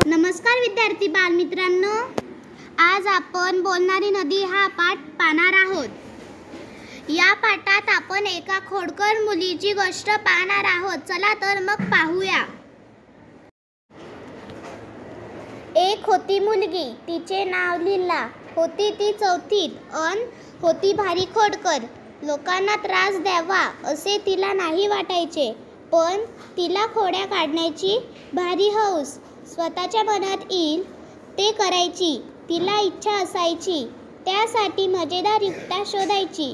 नमस्कार विद्यार्थी बालमित्रांनो, आज आपण बोलणारी नदी हा पाठ पाहणार आहोत। या पाठात आपण एका खोडकर मुलीची गोष्ट पाहणार आहोत। चला तर मग पाहूया। एक होती मुलगी, तिचे नाव लीला। होती ती चौथीत अन होती भारी खोडकर। लोकांना त्रास द्यावा असे तिला नाही वाटायचे, पण तिला खोड्या काढण्याची भारी हौस। स्वतःच्या मनात येईल ते करायची तिला इच्छा असायची। त्यासाठी मजेदार युक्त्या शोधायची।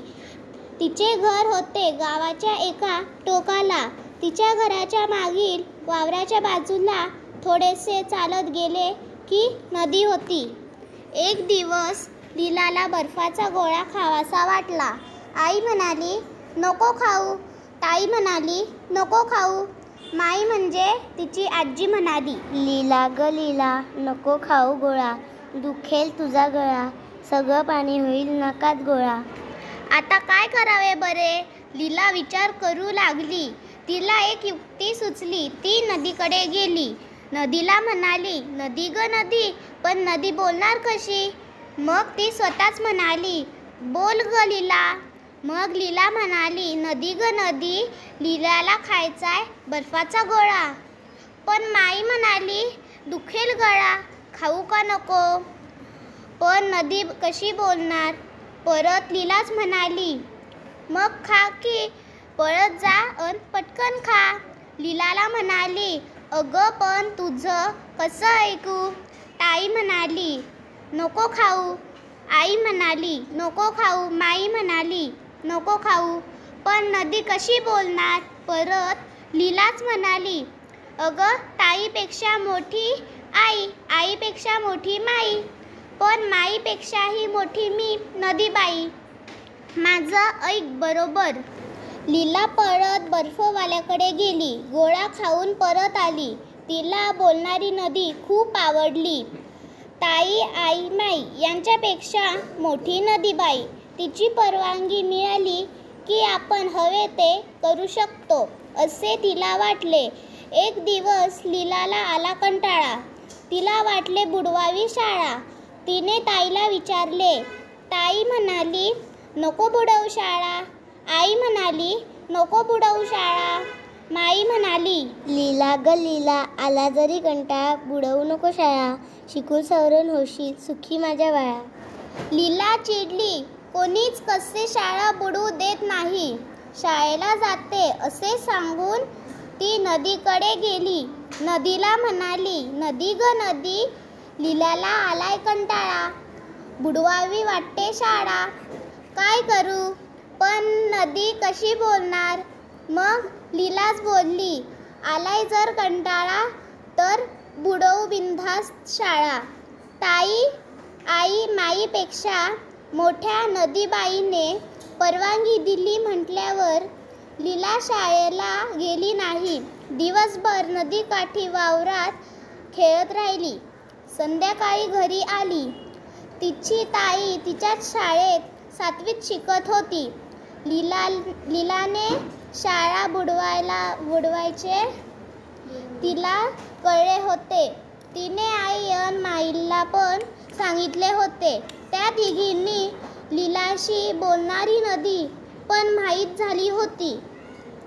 तिचे घर होते गावाच्या एका टोकाला। तिच्या घराच्या मागील वावराच्या बाजूला थोडेसे चालत गेले की नदी होती। एक दिवस लीलाला बर्फाचा गोळा खावासा वाटला। आई म्हणाली, नको खाऊ। ताई म्हणाली, नको खाऊ। माई म्हणजे तिची आजी म्हणाली, लीला ग लीला, नको खाऊ गोळा, दुखेल तुझा गळा, सगळं पाणी होईल नकात गोळा। आता काय करावे बरे? लीला विचार करू लागली। तिला एक युक्ती सुचली। ती नदीकडे गेली। नदीला म्हणाली, नदी ग नदी, पण नदी बोलणार कशी? मग ती स्वतःच म्हणाली, बोल ग लीला। मग लीला म्हणाली, नदी ग नदी, लीलाला खायचाय बर्फाचा गोळा। पण माई म्हणाली, दुखेल गळा, खाऊ का नको? पण नदी कशी बोलणार? परत लीलाच म्हणाली, मग खा की, पळत जा अन पटकन खा। लीलाला म्हणाली, अगं पण तुझं कसं ऐकू? ताई म्हणाली, नको खाऊ। आई म्हणाली, नको खाऊ। माई म्हणाली, नको खाऊ। पण नदी कशी बोलणार? परत लीलाच म्हणाली, अगं ताईपेक्षा मोठी आई, आईपेक्षा मोठी माई, पण माईपेक्षाही मोठी मी नदीबाई, माझं ऐक बरोबर। लीला पळत बर्फवाल्याकडे गेली। गोळा खाऊन परत आली। तिला बोलणारी नदी खूप आवडली। ताई, आई, माई यांच्यापेक्षा मोठी नदीबाई। तिची परवानगी मिळाली की आपण हवे ते करू शकतो असे तिला वाटले। एक दिवस लीलाला आला कंटाळा। तिला वाटले बुडवावी शाळा। तिने ताईला विचारले। ताई म्हणाली, नको बुडवू शाळा। आई म्हणाली, नको बुडवू शाळा। माई म्हणाली, लीला ग लीला, आला जरी कंटाळा, बुडवू नको शाळा, शिकून सवरून होशील सुखी माझ्या बाळा। लीला चिडली, कोणीच कसे शाळा बुडवू देत नाही। शाळेला जाते असे सांगून ती नदीकडे गेली। नदीला म्हणाली, नदी ग नदी, लीलाला आलाय कंटाळा, बुडवावी वाटते शाळा, काय करू? पण नदी कशी बोलणार? मग लीलाच बोलली, आलाय जर कंटाळा तर बुडवू बिनधास्त शाळा। ताई, आई, माईपेक्षा मोठ्या नदीबाईने परवानगी दिली म्हटल्यावर लीला शाळेला गेली नाही। दिवसभर नदीकाठी वावरात खेळत राहिली। संध्याकाळी घरी आली। तिची ताई तिच्याच शाळेत 7वीत शिकत होती। लीलाने शाळा बुडवायचे तिला कळले होते। तिने आई अन माईला पण सांगितले होते। त्या तिघींनी लीलाशी बोलणारी नदी पण माहीत झाली होती।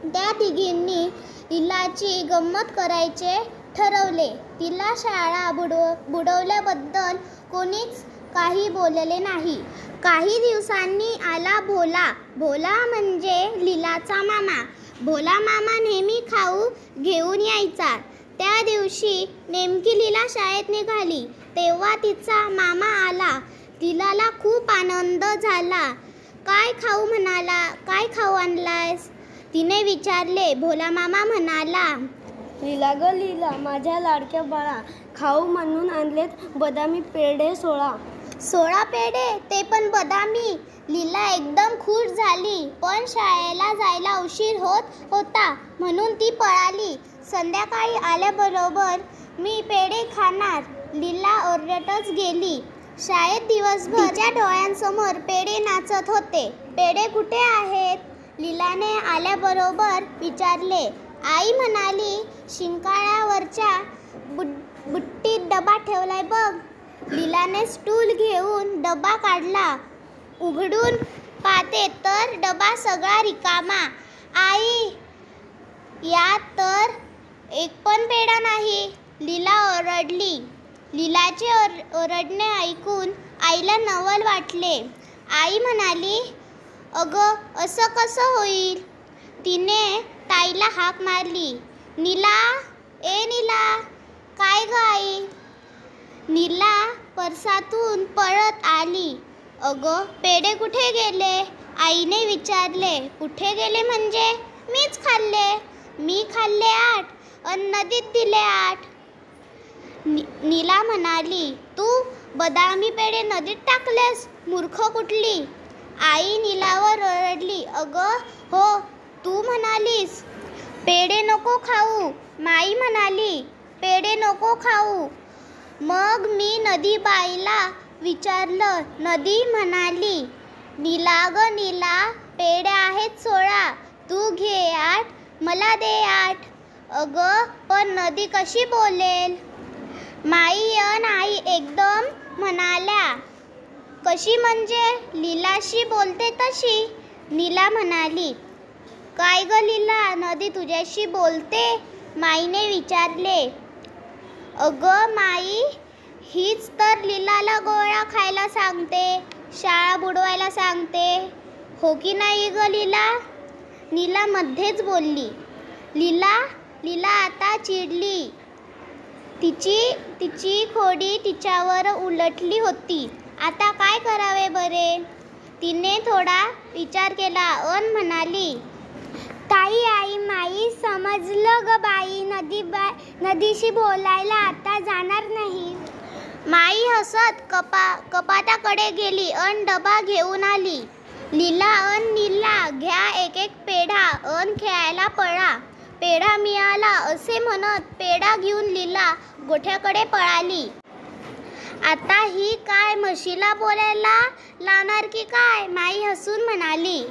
त्या तिघींनी लीलाची गंमत करायचे ठरवले। तिला शाळा बुडवल्याबद्दल कोणीच काही बोलले नाही। काही दिवसांनी आला भोला। भोला म्हणजे लीलाचा मामा। भोला मामा नेहमी खाऊ घेऊन यायचा। त्या दिवशी नेमकी लीला शाळेत निघाली तेव्हा तिचा मामा आला। लीलाला खूप आनंद झाला। काय खाऊ म्हणाला? काय खाऊ आणलायस? तिने विचारले। भोला मामा म्हणाला, लीला ग लीला, माझ्या लाडक्या बाळा, खाऊ म्हणून आणलेत बदामी पेढे 16। 16 पेढे, ते पण बदामी? लीला एकदम खुश झाली। पण शाळेला जायला उशीर होत होता म्हणून ती पळाली। संध्याकाळी आल्याबरोबर मी पेढे खाणार, लीला ओरडतच गेली। शाळेत दिवसभर तिच्या डोळ्यांसमोर पेढे नाचत होते। पेढे कुठे आहेत? लीलाने आल्याबरोबर विचारले. आई म्हणाली, शिंकाळ्यावरच्या बुट्टीत डबा ठेवलाय बघ. लीलाने स्टूल घेऊन डबा काढला. उघडून पाहते तर डबा सगळा रिकामा. आई, यात तर एक पण पेढा नाही. लीला ओरडली. लीलाचे ओरडणे ऐकून आईला नवल वाटले. आई म्हणाली, अगं असं कसं होईल? तिने ताईला हाक मारली. नीला, ए नीला, काय ग आई? नीला परसातून पळत आली. अगं पेढे कुठे गेले? आईने विचारले. कुठे गेले म्हणजे? मीच खाल्ले. मी खाल्ले 8 अन नदीत दिले 8. नीला म्हणाली, तू बदामी पेढे नदीत टाकलेस? मूर्ख कुठली? आई नीलावर ओरडली. अगं हो, तू म्हणालीस पेढे नको खाऊ. माई म्हणाली पेढे नको खाऊ. मग मी नदीबाईला विचारलं. नदी म्हणाली, नीला ग नीला, पेढे आहेत 16. तू घे 8, मला दे 8. अगं पण नदी कशी बोलेल? माई अन आई एकदम म्हणाल्या. कशी म्हणजे? लीलाशी बोलते तशी. नीला म्हणाली. काय ग लीला, नदी तुझ्याशी बोलते? माईने विचारले. अगं माई, हीच तर लीलाला गोळ्या खायला सांगते, शाळा बुडवायला सांगते. हो की नाही ग लीला? नीला मध्येच बोलली. लीला आता चिडली. तिची खोडी तिच्यावर उलटली होती. आता काय करावे बरे? तिने थोडा विचार केला अन म्हणाली, ताई, आई, माई, समजलं ग बाई, नदीशी बोलायला आता जाणार नाही. माई हसत कपाटाकडे गेली अन डबा घेऊन आली. लीला अन नीला, घ्या एक एक पेढा अन खेळायला पळा. पेढा मिळाला असे म्हणत पेढा घेऊन लीला गोठ्याकडे पळाली. आता ही काय म्हशीला बोलायला लावणार की काय? माई हसून म्हणाली.